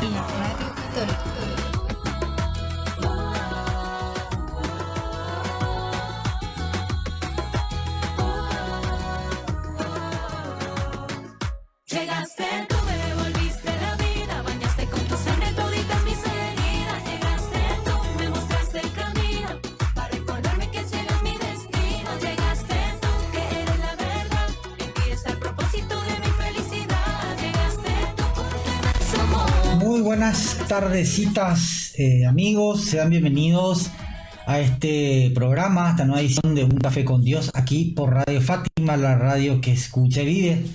y Radio Católica. Llegaste, tú me devolviste la vida, bañaste con tu sangre toditas mis heridas. Llegaste, tú me mostraste el camino, para recordarme que el cielo es mi destino. Llegaste tú, que eres la verdad, en ti está el propósito de mi felicidad. Llegaste tú con tu inmenso amor. Muy buenas tardecitas, amigos, sean bienvenidos a este programa, a esta nueva edición de Un Café con Dios, aquí por Radio Fátima, la radio que escucha y vive.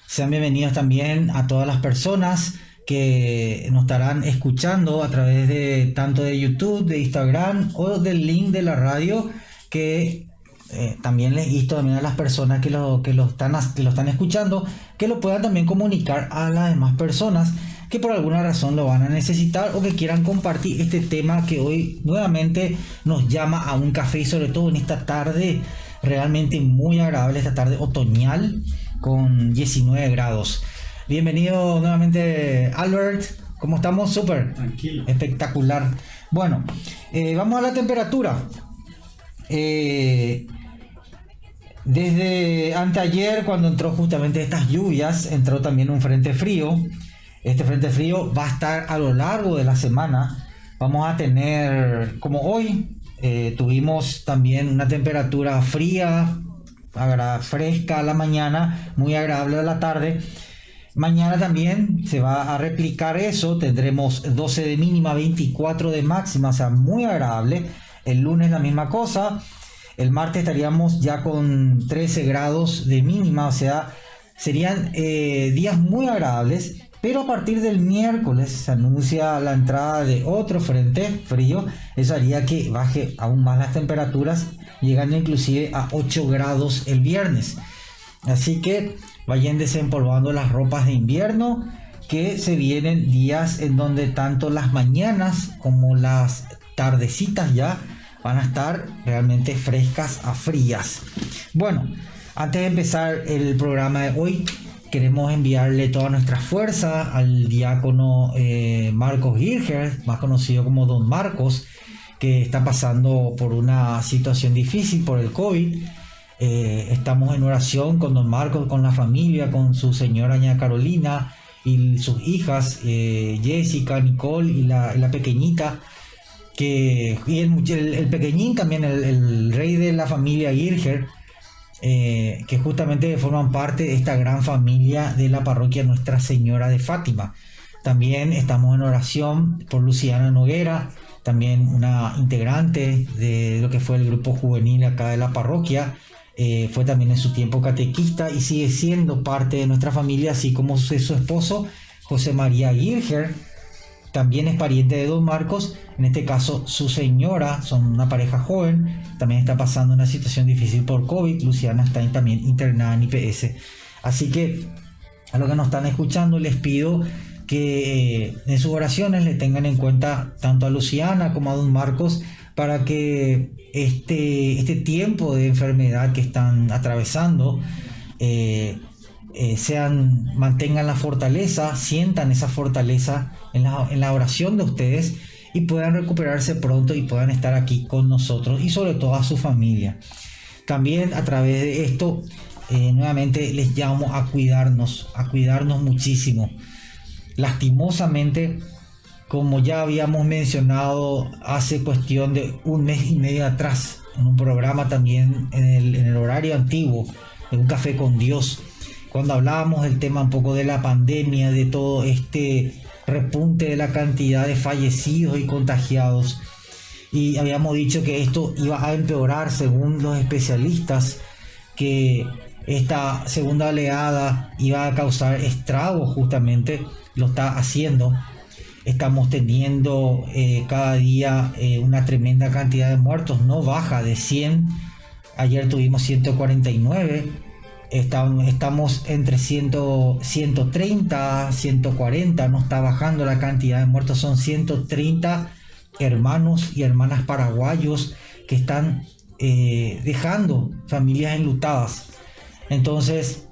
Sean bienvenidos también a todas las personas que nos estarán escuchando a través de tanto de YouTube, de Instagram o del link de la radio, que también les insto también a las personas que lo están escuchando, que lo puedan también comunicar a las demás personas que por alguna razón lo van a necesitar o que quieran compartir este tema que hoy nuevamente nos llama a un café, y sobre todo en esta tarde realmente muy agradable, esta tarde otoñal con 19 grados. Bienvenido nuevamente, Albert. ¿Cómo estamos? Súper. Tranquilo. Espectacular. Bueno, vamos a la temperatura. Desde anteayer, cuando entró justamente estas lluvias, entró también un frente frío. Este frente frío va a estar a lo largo de la semana. Vamos a tener, como hoy, tuvimos también una temperatura fría, fresca a la mañana, muy agradable a la tarde. Mañana también se va a replicar eso, tendremos 12 de mínima, 24 de máxima, o sea, muy agradable. El lunes la misma cosa, el martes estaríamos ya con 13 grados de mínima, o sea, serían días muy agradables. Pero a partir del miércoles se anuncia la entrada de otro frente frío. Eso haría que baje aún más las temperaturas, llegando inclusive a 8 grados el viernes. Así que vayan desempolvando las ropas de invierno, que se vienen días en donde tanto las mañanas como las tardecitas ya van a estar realmente frescas a frías. Bueno, antes de empezar el programa de hoy, queremos enviarle toda nuestra fuerza al diácono Marcos Girger, más conocido como Don Marcos, que está pasando por una situación difícil por el COVID. Estamos en oración con Don Marcos, con la familia, con su señora Doña Carolina y sus hijas Jessica, Nicole y la pequeñita, y el pequeñín también, el rey de la familia Girger, que justamente forman parte de esta gran familia de la parroquia Nuestra Señora de Fátima. También estamos en oración por Luciana Noguera, también una integrante de lo que fue el grupo juvenil acá de la parroquia. Fue también en su tiempo catequista y sigue siendo parte de nuestra familia, así como su esposo José María Girger. También es pariente de Don Marcos, en este caso su señora, son una pareja joven, también está pasando una situación difícil por COVID. Luciana está también internada en IPS. Así que a los que nos están escuchando les pido que en sus oraciones le tengan en cuenta tanto a Luciana como a Don Marcos, para que este tiempo de enfermedad que están atravesando mantengan la fortaleza, sientan esa fortaleza en la oración de ustedes y puedan recuperarse pronto y puedan estar aquí con nosotros y sobre todo a su familia. También a través de esto nuevamente les llamo a cuidarnos muchísimo. Lastimosamente, como ya habíamos mencionado hace cuestión de un mes y medio atrás, en un programa también en el horario antiguo de Un Café con Dios, cuando hablábamos del tema un poco de la pandemia, de todo este repunte de la cantidad de fallecidos y contagiados, y habíamos dicho que esto iba a empeorar según los especialistas, que esta segunda oleada iba a causar estragos, justamente lo está haciendo. Estamos teniendo cada día una tremenda cantidad de muertos, no baja de 100. Ayer tuvimos 149. Estamos entre 130, 140, no está bajando la cantidad de muertos. Son 130 hermanos y hermanas paraguayos que están dejando familias enlutadas. Entonces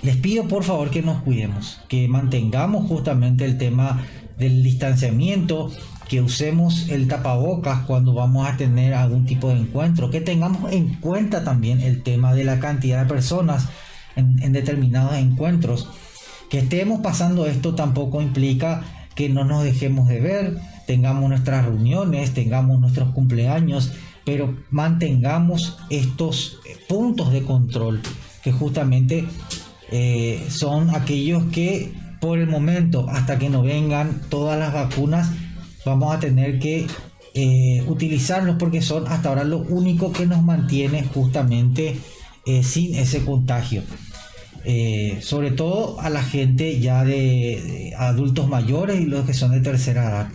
les pido por favor que nos cuidemos, que mantengamos justamente el tema del distanciamiento, que usemos el tapabocas cuando vamos a tener algún tipo de encuentro, que tengamos en cuenta también el tema de la cantidad de personas en determinados encuentros. Que estemos pasando esto tampoco implica que no nos dejemos de ver, tengamos nuestras reuniones, tengamos nuestros cumpleaños, pero mantengamos estos puntos de control, que justamente son aquellos que por el momento, hasta que no vengan todas las vacunas, vamos a tener que utilizarlos, porque son hasta ahora lo único que nos mantiene justamente sin ese contagio. Sobre todo a la gente ya de adultos mayores y los que son de tercera edad.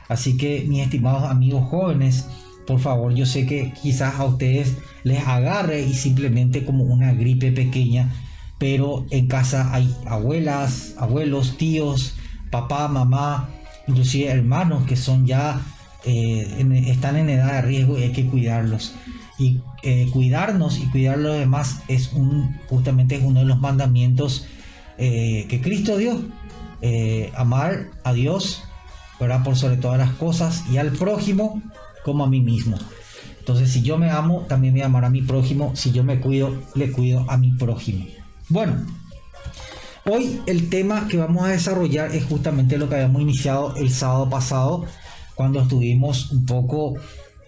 Así que, mis estimados amigos jóvenes, por favor, yo sé que quizás a ustedes les agarre y simplemente como una gripe pequeña, pero en casa hay abuelas, abuelos, tíos, papá, mamá, inclusive hermanos que son ya están en edad de riesgo, y hay que cuidarlos. Y cuidarnos y cuidar a los demás justamente es uno de los mandamientos que Cristo dio. Amar a Dios, ¿verdad?, por sobre todas las cosas, y al prójimo como a mí mismo. Entonces, si yo me amo, también voy a amar a mi prójimo. Si yo me cuido, le cuido a mi prójimo. Bueno, hoy el tema que vamos a desarrollar es justamente lo que habíamos iniciado el sábado pasado, cuando estuvimos un poco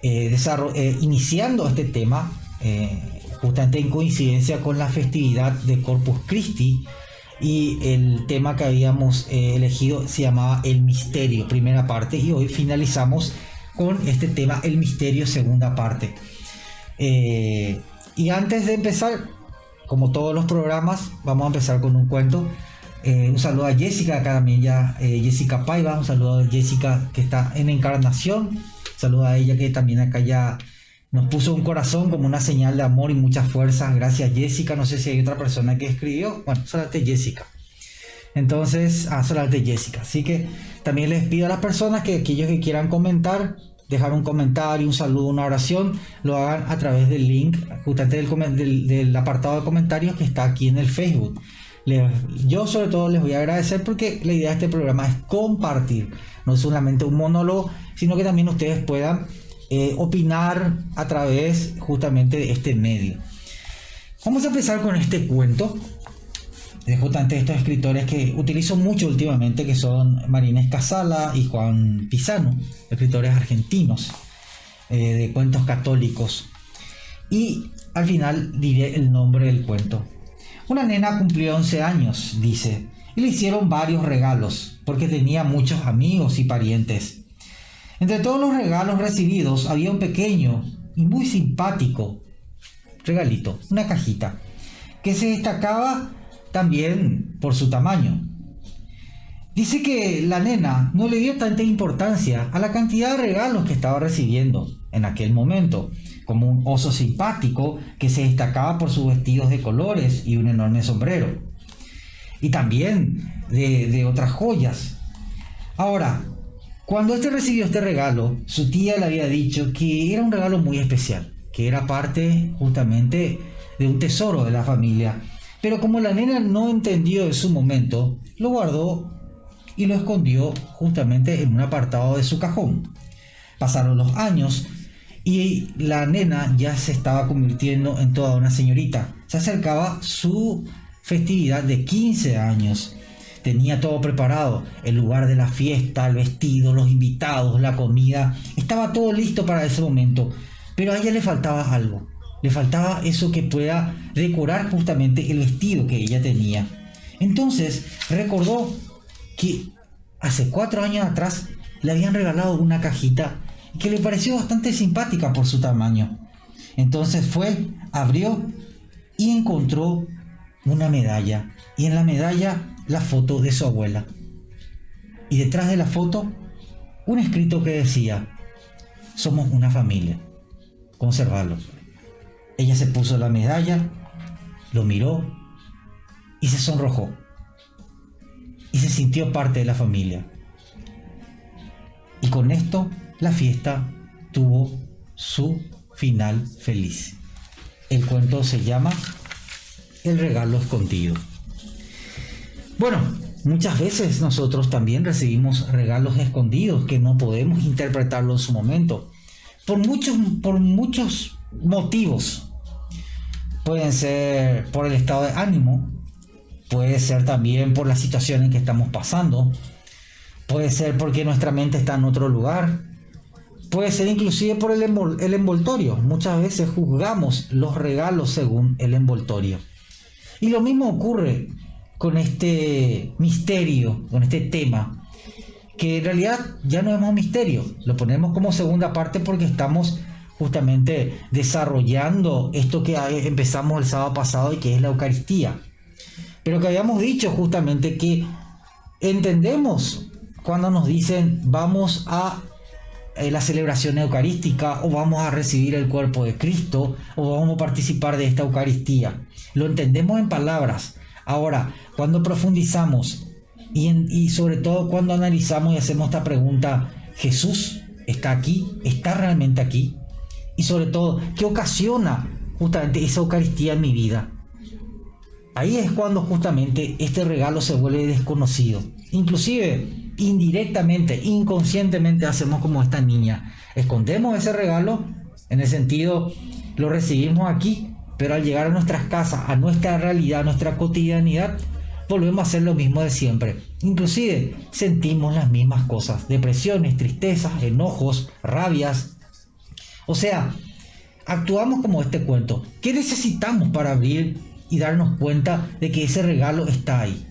iniciando este tema, justamente en coincidencia con la festividad de Corpus Christi, y el tema que habíamos elegido se llamaba el misterio, primera parte, y hoy finalizamos con este tema, el misterio, segunda parte. Y antes de empezar, como todos los programas, vamos a empezar con un cuento. Un saludo a Jessica, acá también ya Jessica Paiva, un saludo a Jessica que está en Encarnación. Saludo a ella que también acá ya nos puso un corazón como una señal de amor y mucha fuerza. Gracias, Jessica. No sé si hay otra persona que escribió. Bueno, solamente Jessica. Entonces, solamente Jessica. Así que también les pido a las personas que aquellos que quieran comentar, dejar un comentario, un saludo, una oración, lo hagan a través del link, justamente del apartado de comentarios que está aquí en el Facebook. Yo sobre todo les voy a agradecer, porque la idea de este programa es compartir, no es solamente un monólogo, sino que también ustedes puedan opinar a través justamente de este medio. Vamos a empezar con este cuento de justamente estos escritores que utilizo mucho últimamente, que son Marinés Casala y Juan Pisano, escritores argentinos de cuentos católicos. Y al final diré el nombre del cuento. Una nena cumplió 11 años, dice, y le hicieron varios regalos, porque tenía muchos amigos y parientes. Entre todos los regalos recibidos había un pequeño y muy simpático regalito, una cajita, que se destacaba también por su tamaño. Dice que la nena no le dio tanta importancia a la cantidad de regalos que estaba recibiendo en aquel momento, como un oso simpático que se destacaba por sus vestidos de colores y un enorme sombrero, y también de otras joyas. Ahora, cuando recibió este regalo, su tía le había dicho que era un regalo muy especial, que era parte justamente de un tesoro de la familia. Pero como la nena no entendió en su momento, lo guardó y lo escondió justamente en un apartado de su cajón. Pasaron los años y la nena ya se estaba convirtiendo en toda una señorita. Se acercaba su festividad de 15 años. Tenía todo preparado, el lugar de la fiesta, el vestido, los invitados, la comida. Estaba todo listo para ese momento, pero a ella le faltaba algo. Le faltaba eso que pueda decorar justamente el vestido que ella tenía. Entonces recordó que hace 4 años atrás le habían regalado una cajita que le pareció bastante simpática por su tamaño. Entonces fue, abrió y encontró una medalla, y en la medalla la foto de su abuela, y detrás de la foto un escrito que decía: somos una familia, conservarlo. Ella se puso la medalla, lo miró y se sonrojó y se sintió parte de la familia. Y con esto la fiesta tuvo su final feliz. El cuento se llama El regalo escondido. Bueno, Muchas veces nosotros también recibimos regalos escondidos que no podemos interpretarlo en su momento. Por muchos motivos. Pueden ser por el estado de ánimo. Puede ser también por la situación en que estamos pasando. Puede ser porque nuestra mente está en otro lugar. Puede ser inclusive por el envoltorio. Muchas veces juzgamos los regalos según el envoltorio. Y lo mismo ocurre con este misterio, con este tema, que en realidad ya no es más misterio. Lo ponemos como segunda parte porque estamos justamente desarrollando esto que empezamos el sábado pasado y que es la Eucaristía. Pero que habíamos dicho justamente que entendemos cuando nos dicen vamos a la celebración eucarística o vamos a recibir el cuerpo de Cristo o vamos a participar de esta Eucaristía. Lo entendemos en palabras. Ahora, cuando profundizamos y sobre todo cuando analizamos y hacemos esta pregunta, ¿Jesús está aquí? ¿Está realmente aquí? Y sobre todo, ¿qué ocasiona justamente esa Eucaristía en mi vida? Ahí es cuando justamente este regalo se vuelve desconocido. Inclusive, indirectamente, inconscientemente hacemos como esta niña. Escondemos ese regalo, en el sentido, lo recibimos aquí, pero al llegar a nuestras casas, a nuestra realidad, a nuestra cotidianidad, volvemos a hacer lo mismo de siempre. Inclusive, sentimos las mismas cosas. Depresiones, tristezas, enojos, rabias. O sea, actuamos como este cuento. ¿Qué necesitamos para abrir y darnos cuenta de que ese regalo está ahí?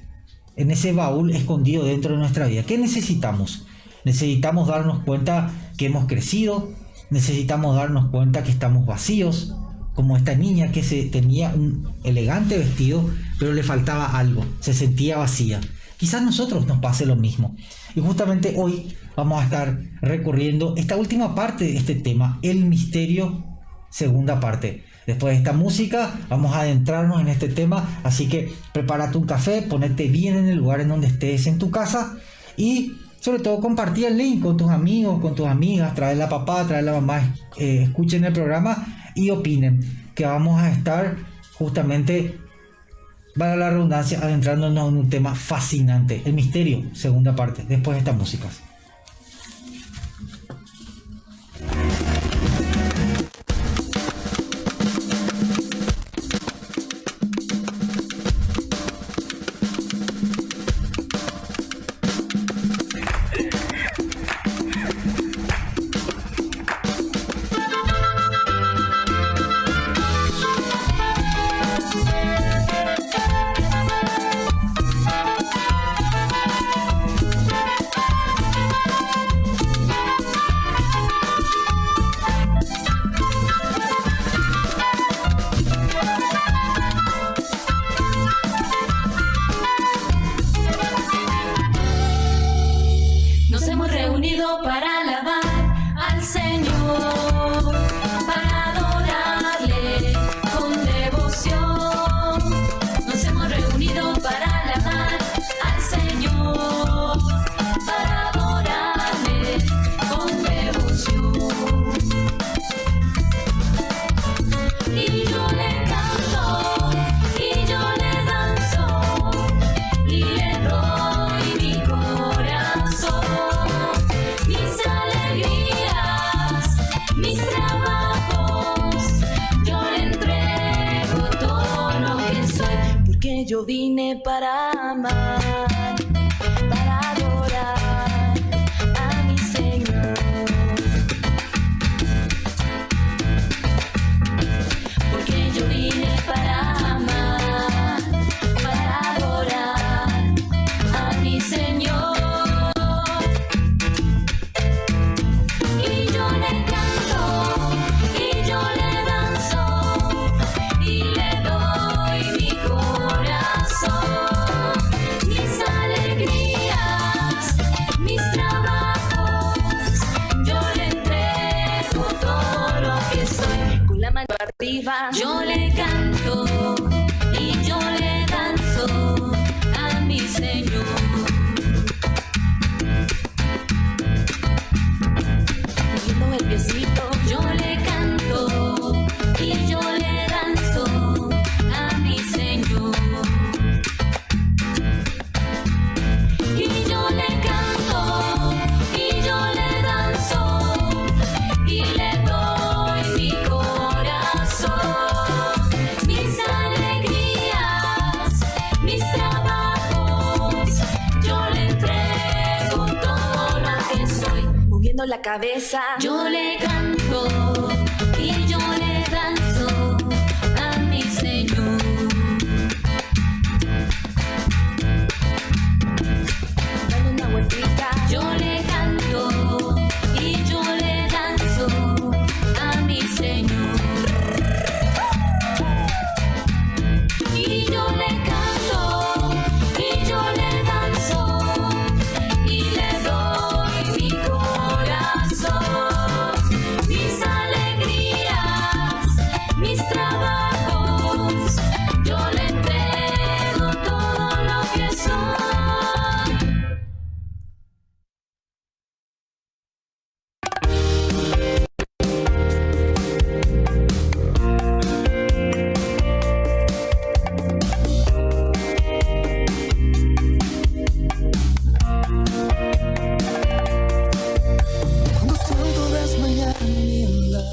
En ese baúl escondido dentro de nuestra vida. ¿Qué necesitamos? Necesitamos darnos cuenta que hemos crecido. Necesitamos darnos cuenta que estamos vacíos. Como esta niña que tenía un elegante vestido, pero le faltaba algo. Se sentía vacía. Quizás a nosotros nos pase lo mismo. Y justamente hoy vamos a estar recorriendo esta última parte de este tema. El misterio, segunda parte. Después de esta música vamos a adentrarnos en este tema, así que prepárate un café, ponete bien en el lugar en donde estés en tu casa y sobre todo compartí el link con tus amigos, con tus amigas, trae la papá, trae la mamá, escuchen el programa y opinen, que vamos a estar justamente, valga la redundancia, adentrándonos en un tema fascinante, el misterio, segunda parte, después de esta música. Yo vine para amar, para adorar a mi Señor. Porque yo vine para amar, para adorar a mi Señor. Y yo le canto, y yo le danzo, y le doy mi corazón. Mis alegrías, la cabeza. Yo le canto y yo le danzo a mi Señor. Dale una vueltita. Yo le canto y yo le danzo a mi Señor. Y yo le canto y yo le danzo y le doy mi corazón, mis alegrías, mis trabajos. Yo le entrego todo lo que soy.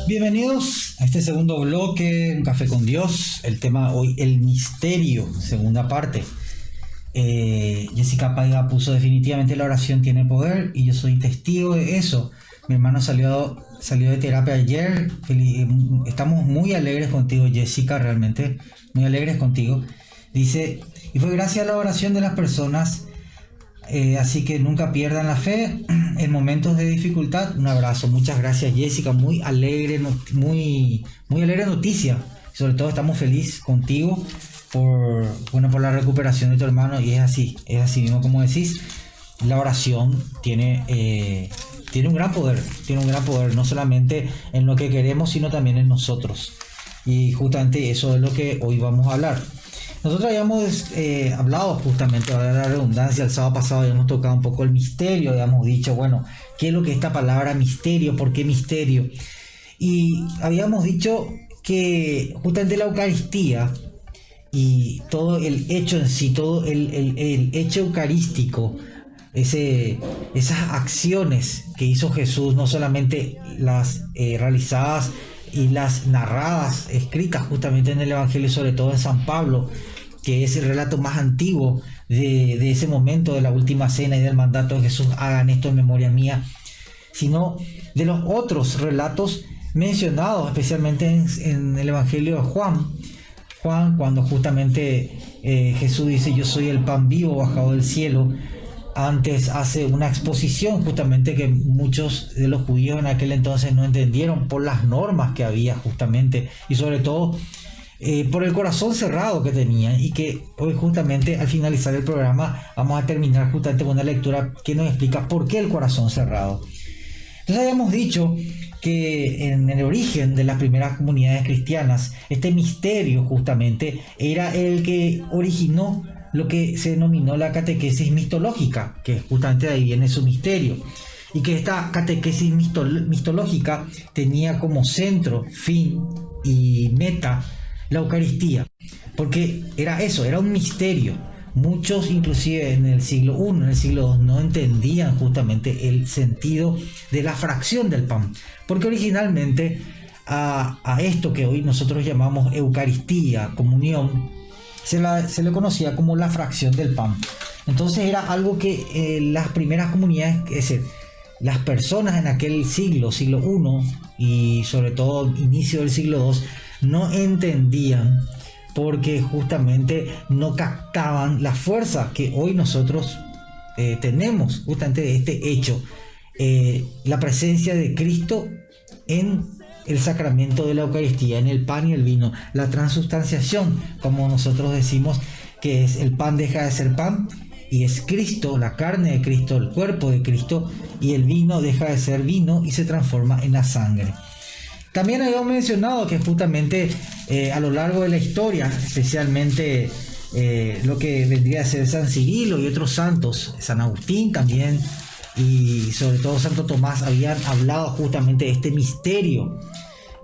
Bienvenidos a este segundo bloque, Un Café con Dios. El tema hoy, el misterio, segunda parte. Jessica Paiva puso: definitivamente la oración tiene poder, y yo soy testigo de eso. Mi hermano salió de terapia ayer. Estamos muy alegres contigo, Jessica, realmente muy alegres contigo. Dice: y fue gracias a la oración de las personas, así que nunca pierdan la fe en momentos de dificultad. Un abrazo, muchas gracias, Jessica. Muy alegre, muy alegre noticia. Sobre todo estamos felices contigo por la recuperación de tu hermano. Y es así mismo como decís. La oración tiene un gran poder, no solamente en lo que queremos, sino también en nosotros. Y justamente eso es lo que hoy vamos a hablar. Nosotros habíamos hablado justamente, ahora de la redundancia, el sábado pasado habíamos tocado un poco el misterio, habíamos dicho, bueno, ¿qué es lo que esta palabra misterio? ¿Por qué misterio? Y habíamos dicho que justamente la Eucaristía y todo el hecho en sí, todo el hecho eucarístico, esas acciones que hizo Jesús, no solamente las realizadas y las narradas, escritas justamente en el Evangelio, sobre todo en San Pablo, que es el relato más antiguo de ese momento de la última cena y del mandato de Jesús: hagan esto en memoria mía, sino de los otros relatos mencionados, especialmente en el Evangelio de Juan, cuando justamente Jesús dice: yo soy el pan vivo bajado del cielo. Antes hace una exposición justamente que muchos de los judíos en aquel entonces no entendieron por las normas que había justamente, y sobre todo por el corazón cerrado que tenía, y que hoy justamente al finalizar el programa vamos a terminar justamente con una lectura que nos explica por qué el corazón cerrado. Entonces habíamos dicho que en el origen de las primeras comunidades cristianas, este misterio justamente era el que originó lo que se denominó la catequesis mistológica, que justamente de ahí viene su misterio, y que esta catequesis mistológica tenía como centro, fin y meta la Eucaristía, porque era eso, era un misterio. Muchos, inclusive en el siglo I, en el siglo II, no entendían justamente el sentido de la fracción del pan, porque originalmente a esto que hoy nosotros llamamos Eucaristía, comunión, se le conocía como la fracción del pan. Entonces era algo que las primeras comunidades, es decir, las personas en aquel siglo I y sobre todo inicio del siglo II, no entendían, porque justamente no captaban la fuerza que hoy nosotros tenemos justamente de este hecho, la presencia de Cristo en el sacramento de la Eucaristía, en el pan y el vino, la transubstanciación, como nosotros decimos, que es el pan deja de ser pan y es Cristo, la carne de Cristo, el cuerpo de Cristo, y el vino deja de ser vino y se transforma en la sangre. También habíamos mencionado que justamente a lo largo de la historia, especialmente lo que vendría a ser San Cirilo y otros santos, San Agustín también, y sobre todo Santo Tomás, habían hablado justamente de este misterio,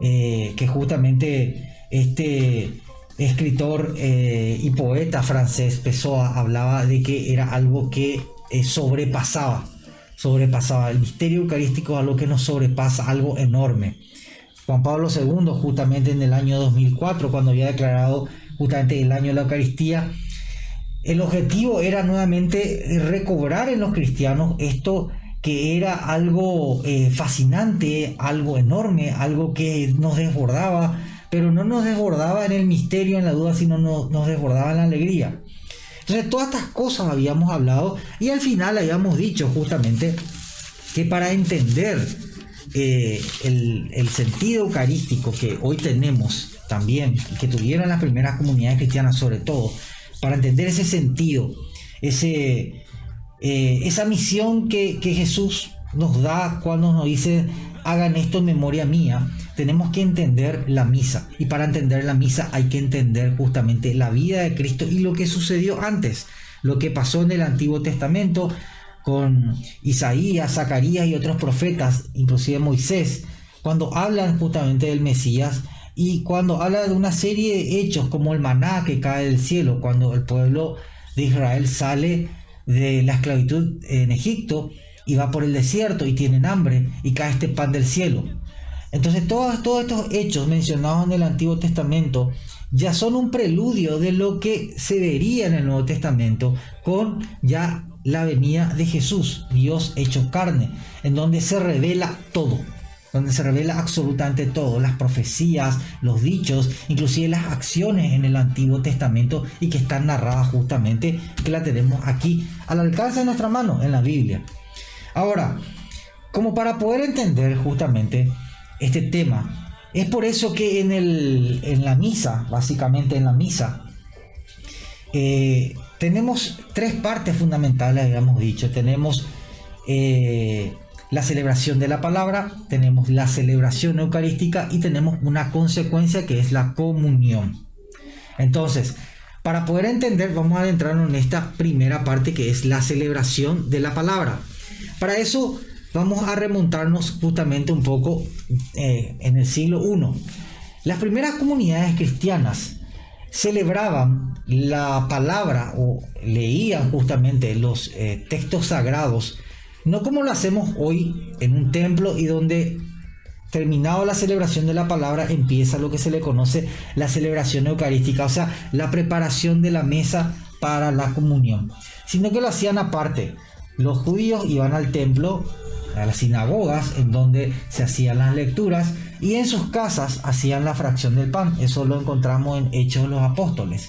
que justamente este escritor y poeta francés Pessoa hablaba de que era algo que sobrepasaba el misterio eucarístico, algo que nos sobrepasa, algo enorme. Juan Pablo II, justamente en el año 2004, cuando había declarado justamente el año de la Eucaristía, el objetivo era nuevamente recobrar en los cristianos esto que era algo fascinante, algo enorme, algo que nos desbordaba, pero no nos desbordaba en el misterio, en la duda, sino nos desbordaba en la alegría. Entonces todas estas cosas habíamos hablado y al final habíamos dicho justamente que para entender el sentido eucarístico que hoy tenemos también, y que tuvieron las primeras comunidades cristianas sobre todo, para entender ese sentido, esa misión que Jesús nos da cuando nos dice hagan esto en memoria mía, tenemos que entender la misa, y para entender la misa hay que entender justamente la vida de Cristo y lo que sucedió antes, lo que pasó en el Antiguo Testamento con Isaías, Zacarías y otros profetas, inclusive Moisés, cuando hablan justamente del Mesías y cuando habla de una serie de hechos como el maná que cae del cielo, cuando el pueblo de Israel sale de la esclavitud en Egipto y va por el desierto y tienen hambre y cae este pan del cielo. Entonces todos estos hechos mencionados en el Antiguo Testamento ya son un preludio de lo que se vería en el Nuevo Testamento con ya la venida de Jesús, Dios hecho carne, en donde se revela todo, donde se revela absolutamente todo, las profecías, los dichos, inclusive las acciones en el Antiguo Testamento y que están narradas justamente, que la tenemos aquí al alcance de nuestra mano en la Biblia. Ahora, como para poder entender justamente este tema, es por eso que en la misa, básicamente en la misa, tenemos tres partes fundamentales, habíamos dicho. Tenemos la celebración de la palabra, tenemos la celebración eucarística y tenemos una consecuencia que es la comunión. Entonces, para poder entender, vamos a adentrarnos en esta primera parte que es la celebración de la palabra. Para eso vamos a remontarnos justamente un poco en el siglo I. Las primeras comunidades cristianas celebraban la palabra o leían justamente los textos sagrados, no como lo hacemos hoy en un templo y donde terminado la celebración de la palabra empieza lo que se le conoce la celebración eucarística, o sea, la preparación de la mesa para la comunión, sino que lo hacían aparte. Los judíos iban al templo, a las sinagogas, en donde se hacían las lecturas, y en sus casas hacían la fracción del pan. Eso lo encontramos en Hechos de los Apóstoles.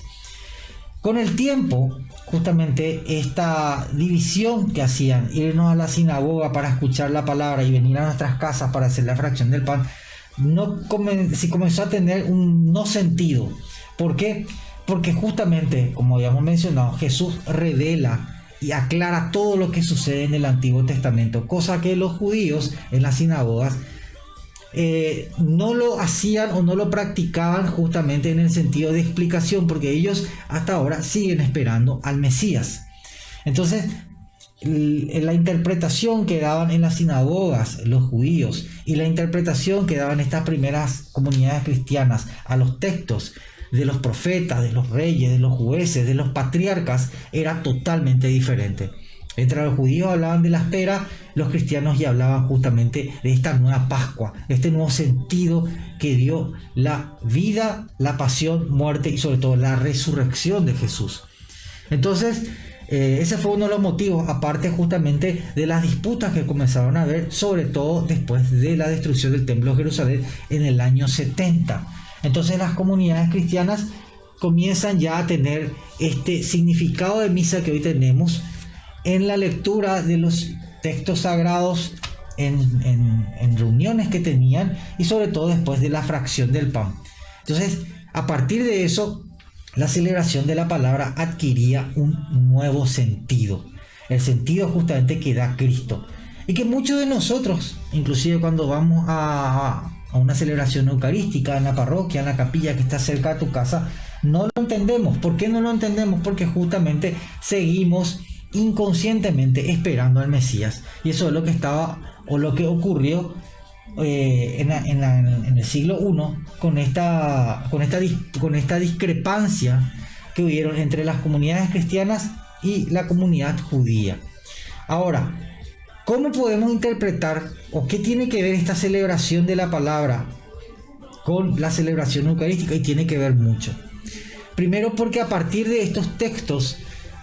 Con el tiempo, justamente esta división que hacían, irnos a la sinagoga para escuchar la palabra y venir a nuestras casas para hacer la fracción del pan, comenzó a tener un no sentido. ¿Por qué? Porque justamente, como habíamos mencionado, Jesús revela y aclara todo lo que sucede en el Antiguo Testamento, cosa que los judíos en las sinagogas no lo hacían o no lo practicaban justamente en el sentido de explicación, porque ellos hasta ahora siguen esperando al Mesías. Entonces, la interpretación que daban en las sinagogas los judíos y la interpretación que daban estas primeras comunidades cristianas a los textos de los profetas, de los reyes, de los jueces, de los patriarcas, era totalmente diferente. Entre los judíos hablaban de la espera, los cristianos ya hablaban justamente de esta nueva Pascua, este nuevo sentido que dio la vida, la pasión, muerte y sobre todo la resurrección de Jesús. Entonces, ese fue uno de los motivos, aparte justamente de las disputas que comenzaron a haber, sobre todo después de la destrucción del Templo de Jerusalén en el año 70. Entonces las comunidades cristianas comienzan ya a tener este significado de misa que hoy tenemos en la lectura de los textos sagrados, en reuniones que tenían y sobre todo después de la fracción del pan. Entonces, a partir de eso, la celebración de la palabra adquiría un nuevo sentido, el sentido justamente que da Cristo, y que muchos de nosotros, inclusive cuando vamos a una celebración eucarística en la parroquia, en la capilla que está cerca de tu casa, no lo entendemos. ¿Por qué no lo entendemos? Porque justamente seguimos inconscientemente esperando al Mesías, y eso es lo que estaba o lo que ocurrió en el siglo I con esta discrepancia que hubieron entre las comunidades cristianas y la comunidad judía. Ahora, ¿cómo podemos interpretar o qué tiene que ver esta celebración de la palabra con la celebración eucarística? Y tiene que ver mucho. Primero, porque a partir de estos textos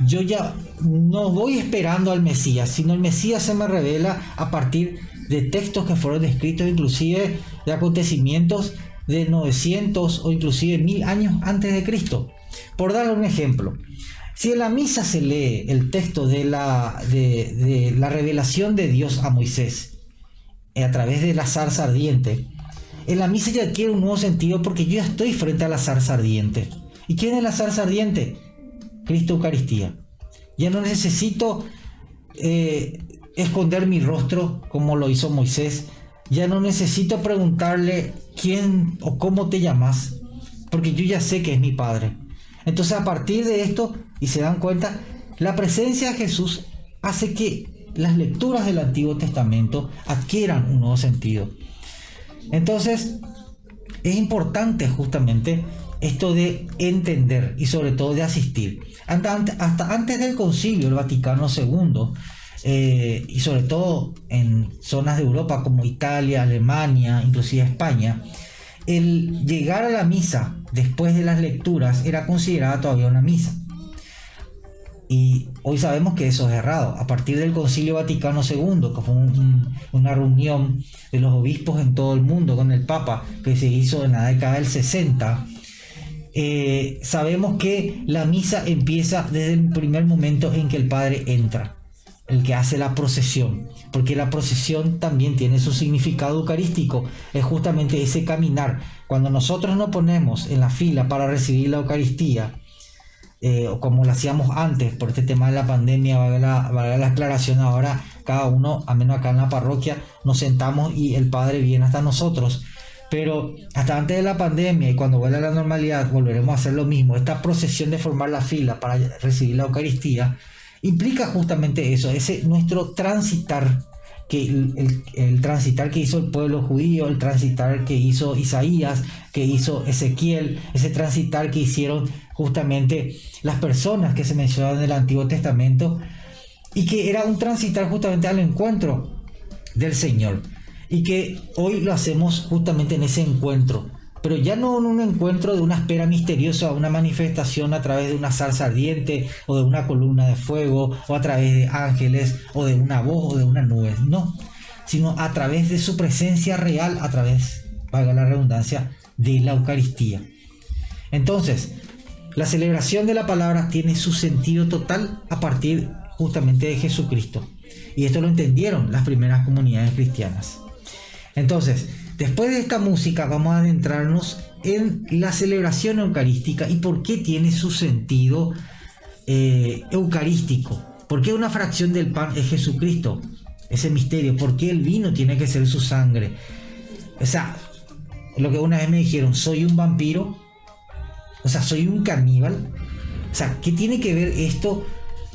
yo ya no voy esperando al Mesías, sino el Mesías se me revela a partir de textos que fueron escritos, inclusive de acontecimientos de 900 o inclusive 1000 años antes de Cristo. Por darle un ejemplo, si en la misa se lee el texto de la revelación de Dios a Moisés a través de la zarza ardiente, en la misa ya adquiere un nuevo sentido porque yo ya estoy frente a la zarza ardiente. ¿Y quién es la zarza ardiente? Cristo Eucaristía. Ya no necesito esconder mi rostro como lo hizo Moisés. Ya no necesito preguntarle quién o cómo te llamas, porque yo ya sé que es mi Padre. Entonces, a partir de esto, y se dan cuenta, la presencia de Jesús hace que las lecturas del Antiguo Testamento adquieran un nuevo sentido. Entonces, es importante justamente esto de entender y sobre todo de asistir. Hasta antes del Concilio, el Vaticano II, y sobre todo en zonas de Europa como Italia, Alemania, inclusive España, el llegar a la misa después de las lecturas era considerada todavía una misa. Y hoy sabemos que eso es errado. A partir del Concilio Vaticano II, que fue una reunión de los obispos en todo el mundo con el Papa, que se hizo en la década del 60, sabemos que la misa empieza desde el primer momento en que el Padre entra, el que hace la procesión, porque la procesión también tiene su significado eucarístico. Es justamente ese caminar. Cuando nosotros nos ponemos en la fila para recibir la Eucaristía, como lo hacíamos antes, por este tema de la pandemia, valga la aclaración, ahora cada uno, a menos acá en la parroquia, nos sentamos y el Padre viene hasta nosotros. Pero hasta antes de la pandemia y cuando vuelva a la normalidad, volveremos a hacer lo mismo. Esta procesión de formar la fila para recibir la Eucaristía implica justamente eso, ese nuestro transitar, que el transitar que hizo el pueblo judío, el transitar que hizo Isaías, que hizo Ezequiel, ese transitar que hicieron justamente las personas que se mencionaban en el Antiguo Testamento, y que era un transitar justamente al encuentro del Señor, y que hoy lo hacemos justamente en ese encuentro, pero ya no en un encuentro de una espera misteriosa, una manifestación a través de una zarza ardiente o de una columna de fuego o a través de ángeles o de una voz o de una nube, no, sino a través de su presencia real, a través, valga la redundancia, de la Eucaristía. Entonces, la celebración de la palabra tiene su sentido total a partir justamente de Jesucristo, y esto lo entendieron las primeras comunidades cristianas. Entonces, después de esta música vamos a adentrarnos en la celebración eucarística y por qué tiene su sentido eucarístico. ¿Por qué una fracción del pan es Jesucristo? Ese misterio. ¿Por qué el vino tiene que ser su sangre? O sea, lo que una vez me dijeron, soy un vampiro, o sea, soy un caníbal. O sea, ¿qué tiene que ver esto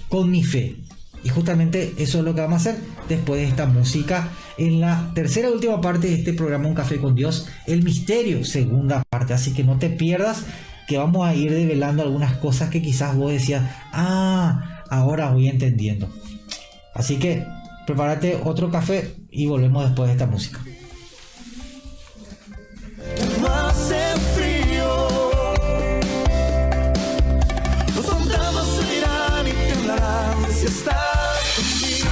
con mi fe? Y justamente eso es lo que vamos a hacer después de esta música en la tercera y última parte de este programa Un Café con Dios, el misterio, segunda parte. Así que no te pierdas, que vamos a ir develando algunas cosas que quizás vos decías, ahora voy entendiendo. Así que prepárate otro café y volvemos después de esta música. No hace frío, los fantasmas se irán y temblarán si estás conmigo.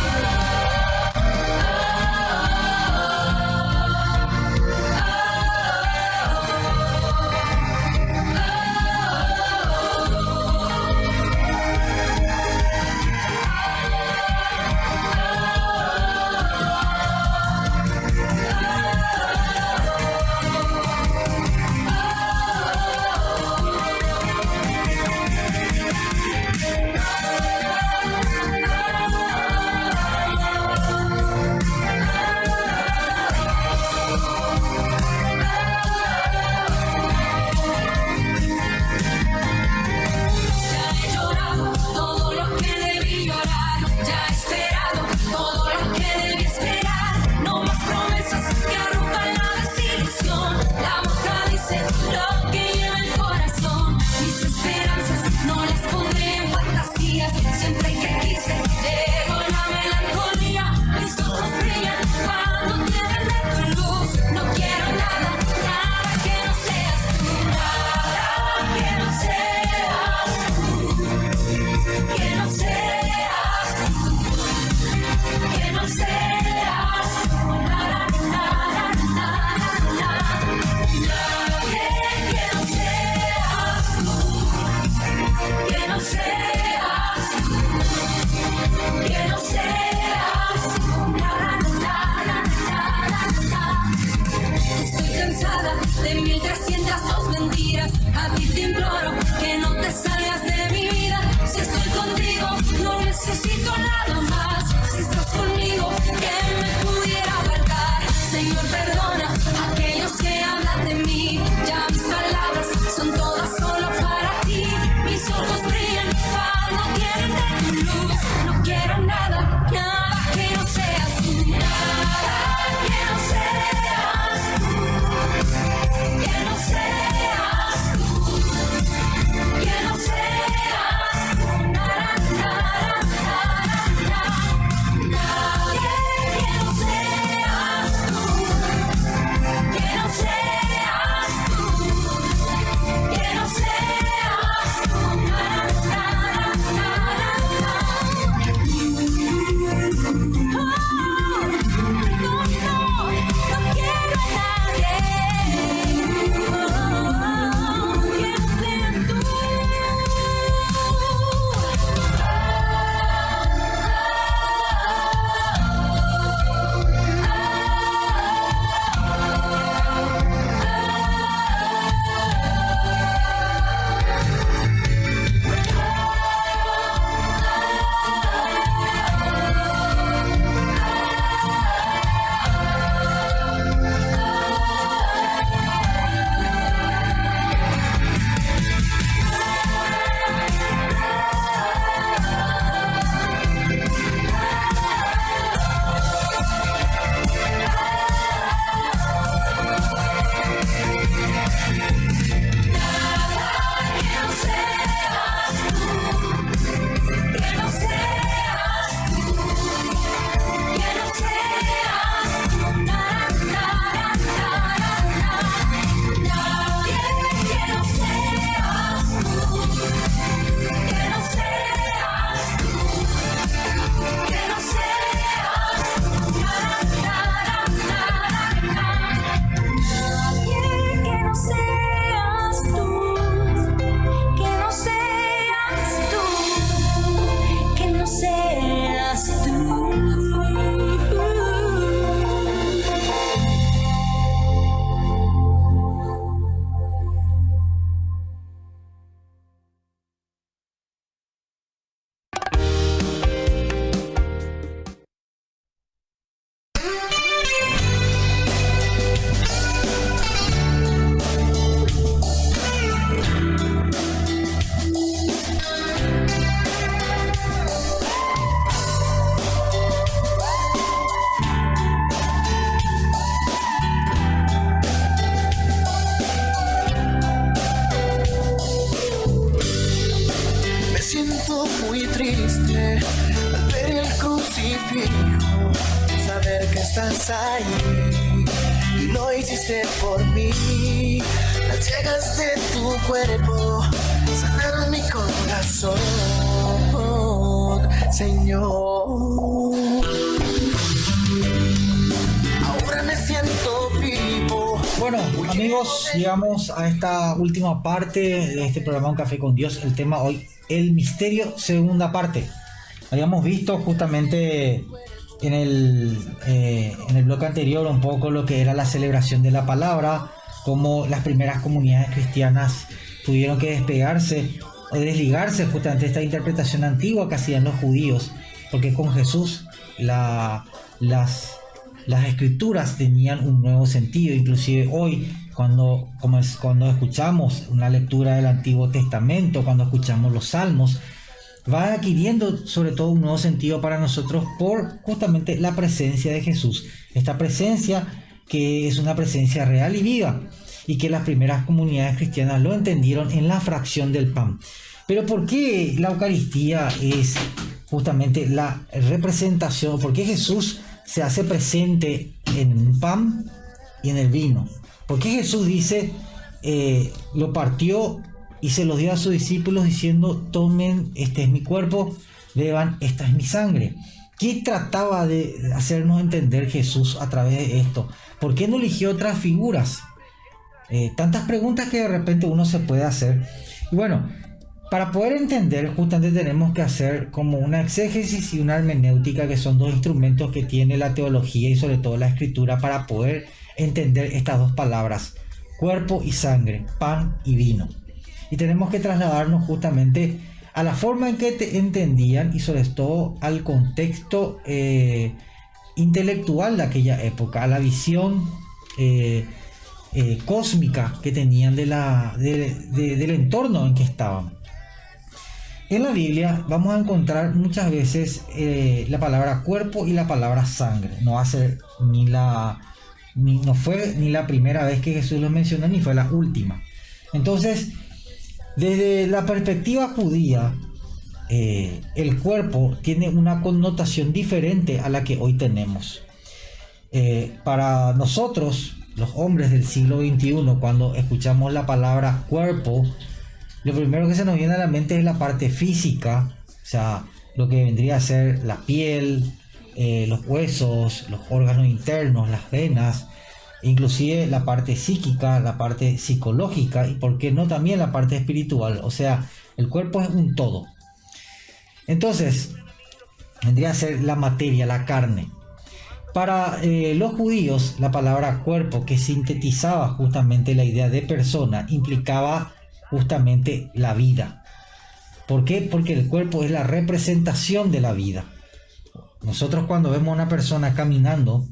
seas tú, que no seas tú. Na, na, na, na, na, na. Estoy cansada de 1302 mentiras. A ti te imploro que no te salgas de mi vida. Si estoy contigo, no necesito nada más. Si estás conmigo, ¿qué me pudiera faltar? Señor, perdona a aquellos que hablan de mí. Ya mis palabras son todas solo para ti. Mis ojos brillan cuando tienen de tu luz. No quiero nada, nada que no seas tú. Nada que no seas tú. Que no seas tú. Que no seas tú. Nada, nada, nada, nada. Nadie que no seas tú. Que no seas tú. Que no seas tú. Nada, nada, nada, nada. No, no quiero a nadie que no seas tú. Muy triste al ver el crucifijo, saber que estás ahí y lo hiciste por mí. Las llagas de tu cuerpo sanaron mi corazón, Señor. Ahora me siento vivo. Bueno, amigos, llegamos a esta última parte de este programa Un Café con Dios. El tema hoy, el misterio, segunda parte. Habíamos visto justamente en el bloque anterior un poco lo que era la celebración de la palabra, cómo las primeras comunidades cristianas tuvieron que despegarse o desligarse justamente de esta interpretación antigua que hacían los judíos, porque con Jesús las escrituras tenían un nuevo sentido. Inclusive hoy cuando escuchamos una lectura del Antiguo Testamento, cuando escuchamos los Salmos, va adquiriendo sobre todo un nuevo sentido para nosotros por justamente la presencia de Jesús, esta presencia que es una presencia real y viva, y que las primeras comunidades cristianas lo entendieron en la fracción del pan. Pero ¿por qué la Eucaristía es justamente la representación? ¿Por qué Jesús se hace presente en el pan y en el vino? ¿Por qué Jesús dice, lo partió y se los dio a sus discípulos diciendo: tomen, este es mi cuerpo, beban, esta es mi sangre? ¿Qué trataba de hacernos entender Jesús a través de esto? ¿Por qué no eligió otras figuras? Tantas preguntas que de repente uno se puede hacer. Y bueno, Para poder entender, justamente tenemos que hacer como una exégesis y una hermenéutica, que son dos instrumentos que tiene la teología y sobre todo la escritura para poder entender estas dos palabras, cuerpo y sangre, pan y vino. Y tenemos que trasladarnos justamente a la forma en que entendían y sobre todo al contexto intelectual de aquella época, a la visión cósmica que tenían del entorno en que estaban. En la Biblia vamos a encontrar muchas veces la palabra cuerpo y la palabra sangre. No va a ser no fue ni la primera vez que Jesús lo mencionó, ni fue la última. Entonces, desde la perspectiva judía, el cuerpo tiene una connotación diferente a la que hoy tenemos. Para nosotros, los hombres del siglo XXI, cuando escuchamos la palabra cuerpo, lo primero que se nos viene a la mente es la parte física, o sea, lo que vendría a ser la piel, los huesos, los órganos internos, las venas, inclusive la parte psíquica, la parte psicológica y por qué no también la parte espiritual. O sea, el cuerpo es un todo. Entonces, vendría a ser la materia, la carne. Para los judíos, la palabra cuerpo, que sintetizaba justamente la idea de persona, implicaba justamente la vida. ¿Por qué? Porque el cuerpo es la representación de la vida. Nosotros cuando vemos a una persona caminando,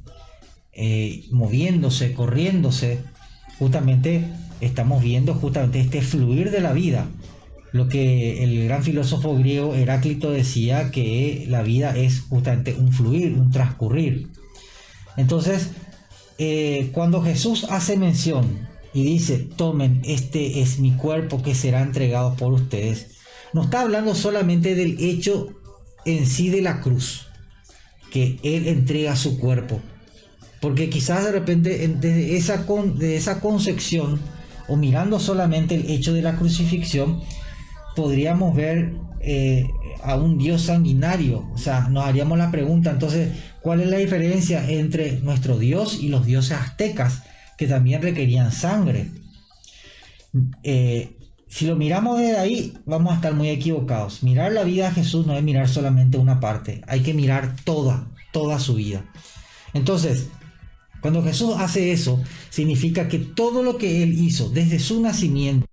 moviéndose, corriéndose, justamente estamos viendo justamente este fluir de la vida. Lo que el gran filósofo griego Heráclito decía, que la vida es justamente un fluir, un transcurrir. Entonces, cuando Jesús hace mención y dice, tomen, este es mi cuerpo que será entregado por ustedes, no está hablando solamente del hecho en sí de la cruz, que Él entrega su cuerpo, porque quizás de repente desde esa concepción, o mirando solamente el hecho de la crucifixión, podríamos ver a un Dios sanguinario. O sea, nos haríamos la pregunta, entonces, ¿cuál es la diferencia entre nuestro Dios y los dioses aztecas, que también requerían sangre? Si lo miramos desde ahí, vamos a estar muy equivocados. Mirar la vida de Jesús no es mirar solamente una parte, hay que mirar toda su vida. Entonces, cuando Jesús hace eso, significa que todo lo que Él hizo desde su nacimiento,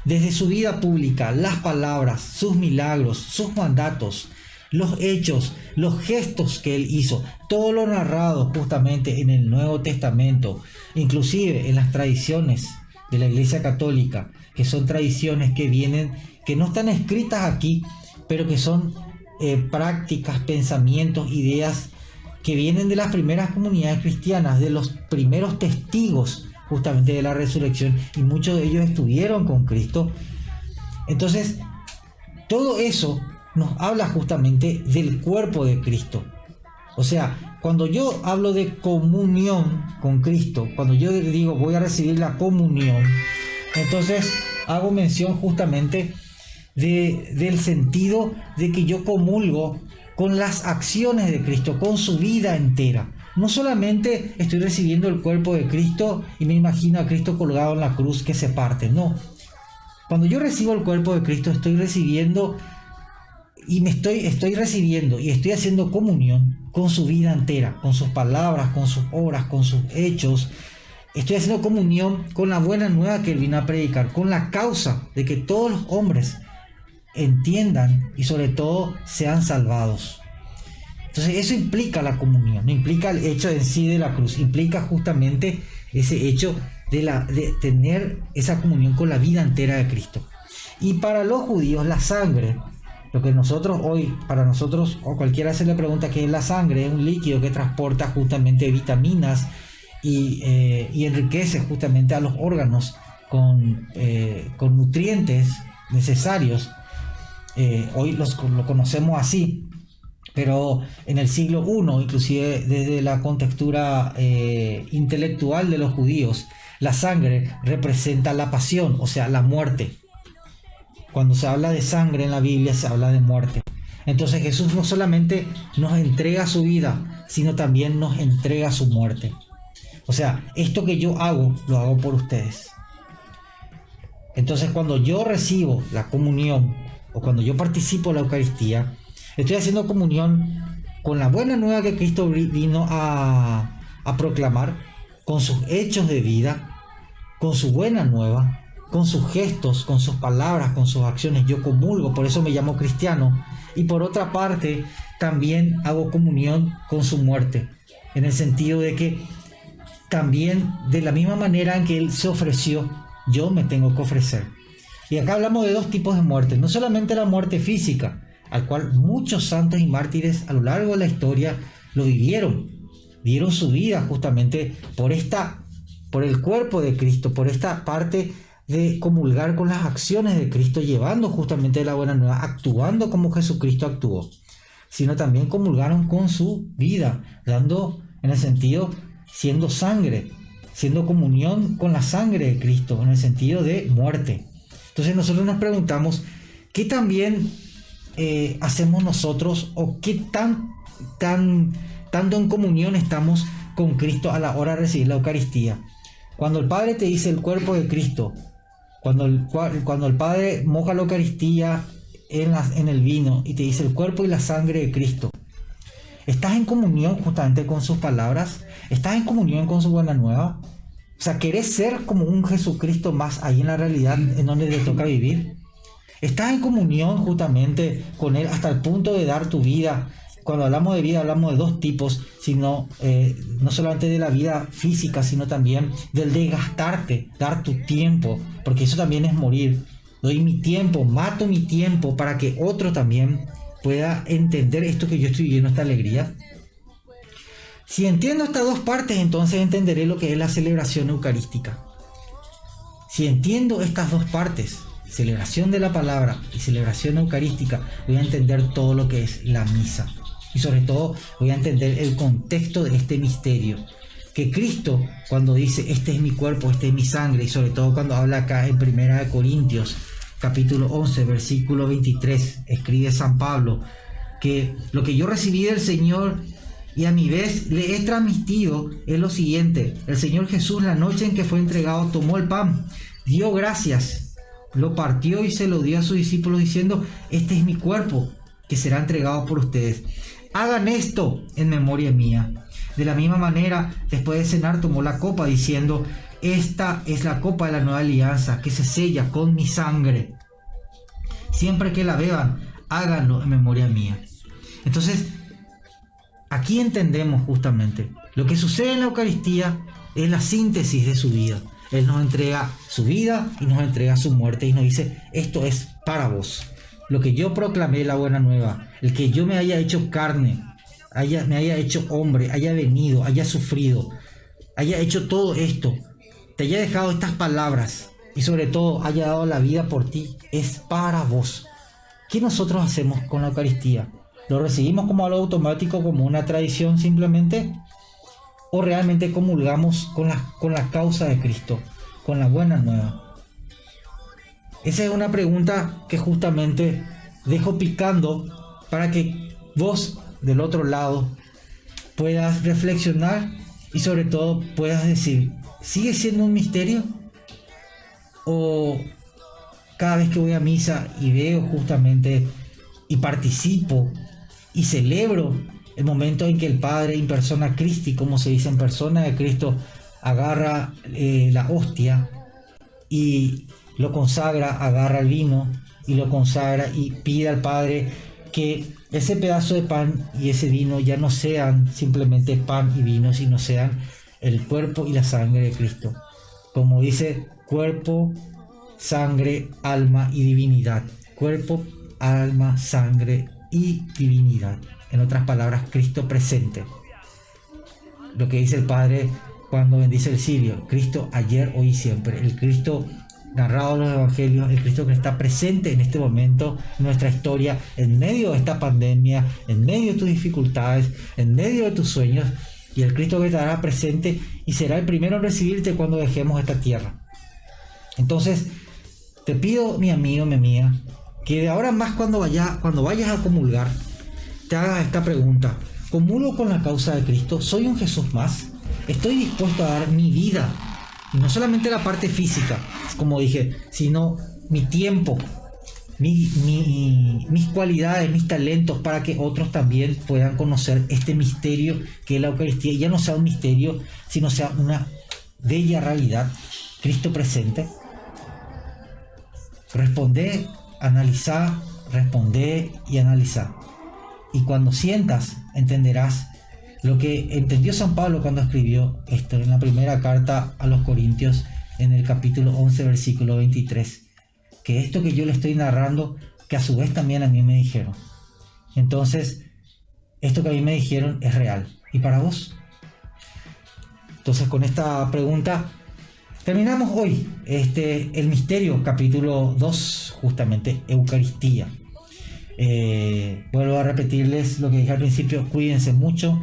desde su vida pública, las palabras, sus milagros, sus mandatos, los hechos, los gestos que Él hizo, todo lo narrado justamente en el Nuevo Testamento, inclusive en las tradiciones de la Iglesia Católica, que son tradiciones que no están escritas aquí, pero que son prácticas, pensamientos, ideas que vienen de las primeras comunidades cristianas, de los primeros testigos justamente de la resurrección, y muchos de ellos estuvieron con Cristo. Entonces, todo eso nos habla justamente del cuerpo de Cristo. O sea, cuando yo hablo de comunión con Cristo, cuando yo digo voy a recibir la comunión, entonces hago mención justamente del sentido de que yo comulgo con las acciones de Cristo, con su vida entera. No solamente estoy recibiendo el cuerpo de Cristo y me imagino a Cristo colgado en la cruz que se parte, no. Cuando yo recibo el cuerpo de Cristo, estoy recibiendo y estoy recibiendo y estoy haciendo comunión con su vida entera, con sus palabras, con sus obras, con sus hechos. Estoy haciendo comunión con la buena nueva que Él vino a predicar, con la causa de que todos los hombres entiendan y sobre todo sean salvados. Entonces eso implica la comunión, no implica el hecho en sí de la cruz, implica justamente ese hecho de tener esa comunión con la vida entera de Cristo. Y para los judíos la sangre, lo que nosotros hoy, para nosotros, o cualquiera se le pregunta qué es la sangre, es un líquido que transporta justamente vitaminas y enriquece justamente a los órganos con nutrientes necesarios. Hoy lo conocemos así, pero en el siglo I, inclusive desde la contextura intelectual de los judíos, la sangre representa la pasión, o sea, la muerte. Cuando se habla de sangre en la Biblia, se habla de muerte. Entonces Jesús no solamente nos entrega su vida, sino también nos entrega su muerte. O sea, esto que yo hago, lo hago por ustedes. Entonces cuando yo recibo la comunión, o cuando yo participo en la Eucaristía, estoy haciendo comunión con la buena nueva que Cristo vino a proclamar, con sus hechos de vida, con su buena nueva, con sus gestos, con sus palabras, con sus acciones. Yo comulgo, por eso me llamo cristiano. Y por otra parte, también hago comunión con su muerte, en el sentido de que también de la misma manera en que Él se ofreció, yo me tengo que ofrecer. Y acá hablamos de dos tipos de muerte, no solamente la muerte física, al cual muchos santos y mártires a lo largo de la historia lo vivieron, dieron su vida justamente por el cuerpo de Cristo, por esta parte de comulgar con las acciones de Cristo, llevando justamente la buena nueva, actuando como Jesucristo actuó, sino también comulgaron con su vida, dando en el sentido, siendo sangre, siendo comunión con la sangre de Cristo, en el sentido de muerte. Entonces nosotros nos preguntamos, ¿qué también hacemos nosotros, o qué tanto en comunión estamos con Cristo a la hora de recibir la Eucaristía? Cuando el Padre te dice el cuerpo de Cristo, cuando el Padre moja la Eucaristía en el vino y te dice el cuerpo y la sangre de Cristo, ¿estás en comunión justamente con sus palabras? ¿Estás en comunión con su buena nueva? O sea, ¿querés ser como un Jesucristo más ahí en la realidad en donde te toca vivir? ¿Estás en comunión justamente con Él hasta el punto de dar tu vida? Cuando hablamos de vida hablamos de dos tipos, sino no solamente de la vida física, sino también del desgastarte, dar tu tiempo, porque eso también es morir. Doy mi tiempo, mato mi tiempo para que otro también pueda entender esto que yo estoy viviendo, esta alegría. Si entiendo estas dos partes, entonces entenderé lo que es la celebración eucarística. Si entiendo estas dos partes, celebración de la palabra y celebración eucarística, voy a entender todo lo que es la misa. Y sobre todo voy a entender el contexto de este misterio. Que Cristo, cuando dice, este es mi cuerpo, este es mi sangre, y sobre todo cuando habla acá en 1 Corintios, capítulo 11, versículo 23, escribe San Pablo, que lo que yo recibí del Señor y a mi vez le he transmitido es lo siguiente: el Señor Jesús, la noche en que fue entregado, tomó el pan, dio gracias, lo partió y se lo dio a sus discípulos diciendo, este es mi cuerpo que será entregado por ustedes. Hagan esto en memoria mía. De la misma manera, después de cenar, tomó la copa diciendo, esta es la copa de la nueva alianza que se sella con mi sangre. Siempre que la beban, háganlo en memoria mía. Entonces, aquí entendemos justamente lo que sucede en la Eucaristía es la síntesis de su vida. Él nos entrega su vida y nos entrega su muerte y nos dice, esto es para vos. Lo que yo proclamé, la buena nueva, el que yo me haya hecho carne, me haya hecho hombre, haya venido, haya sufrido, haya hecho todo esto, te haya dejado estas palabras y sobre todo haya dado la vida por ti, es para vos. ¿Qué nosotros hacemos con la Eucaristía? ¿Lo recibimos como algo automático, como una tradición simplemente? ¿O realmente comulgamos con la causa de Cristo, con la buena nueva? Esa es una pregunta que justamente dejo picando para que vos del otro lado puedas reflexionar y sobre todo puedas decir, ¿sigue siendo un misterio? ¿O cada vez que voy a misa y veo justamente y participo y celebro el momento en que el Padre in persona Christi, como se dice, en persona de Cristo, agarra la hostia y lo consagra, agarra el vino y lo consagra y pide al Padre que ese pedazo de pan y ese vino ya no sean simplemente pan y vino, sino sean el cuerpo y la sangre de Cristo? Como dice, cuerpo, sangre, alma y divinidad. Cuerpo, alma, sangre y divinidad. En otras palabras, Cristo presente. Lo que dice el Padre cuando bendice el cirio: Cristo ayer, hoy y siempre. El Cristo narrado en los evangelios, el Cristo que está presente en este momento, en nuestra historia, en medio de esta pandemia, en medio de tus dificultades, en medio de tus sueños, y el Cristo que estará presente y será el primero en recibirte cuando dejemos esta tierra. Entonces, te pido, mi amigo, mi amiga, que de ahora en más cuando vayas a comulgar, te hagas esta pregunta: ¿comulgo con la causa de Cristo? ¿Soy un Jesús más? ¿Estoy dispuesto a dar mi vida? Y no solamente la parte física, como dije, sino mi tiempo, mis cualidades, mis talentos, para que otros también puedan conocer este misterio que es la Eucaristía, y ya no sea un misterio, sino sea una bella realidad, Cristo presente. Responde, analiza, responde y analiza. Y cuando sientas, entenderás lo que entendió San Pablo cuando escribió esto en la primera carta a los Corintios, en el capítulo 11, versículo 23. Que esto que yo le estoy narrando, que a su vez también a mí me dijeron. Entonces, esto que a mí me dijeron es real. ¿Y para vos? Entonces, con esta pregunta terminamos hoy el misterio, capítulo 2, justamente Eucaristía. Vuelvo a repetirles lo que dije al principio: cuídense mucho,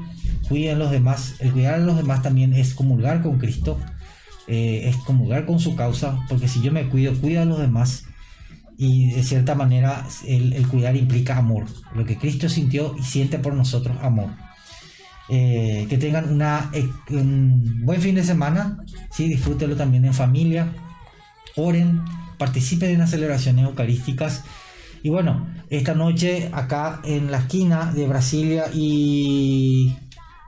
cuiden a los demás. El cuidar a los demás también es comulgar con Cristo, es comulgar con su causa, porque si yo me cuido, cuido a los demás. Y de cierta manera el cuidar implica amor, lo que Cristo sintió y siente por nosotros, amor. Que tengan un buen fin de semana, ¿sí? Disfrútenlo también en familia, oren, participen en las celebraciones eucarísticas. Y bueno, esta noche acá en la esquina de Brasilia y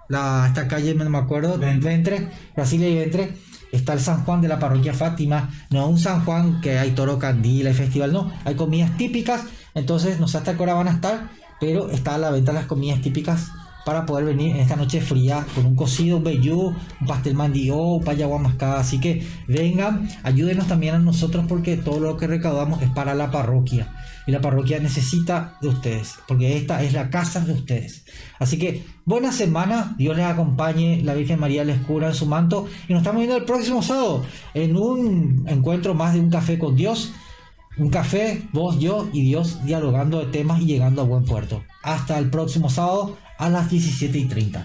esta calle, no me acuerdo, Ventre, Brasilia y Ventre, está el San Juan de la parroquia Fátima. No un San Juan que hay toro, candila y festival, no, hay comidas típicas. Entonces no sé hasta qué hora van a estar, pero está a la venta las comidas típicas para poder venir en esta noche fría con un cocido, un vellú, un pastel mandió, un payagua mascada. Así que vengan, ayúdenos también a nosotros, porque todo lo que recaudamos es para la parroquia, y la parroquia necesita de ustedes, porque esta es la casa de ustedes. Así que buena semana, Dios les acompañe, la Virgen María les cubra en su manto, y nos estamos viendo el próximo sábado en un encuentro más de Un Café con Dios. Un café, vos, yo y Dios, dialogando de temas y llegando a buen puerto. Hasta el próximo sábado a las 17:30.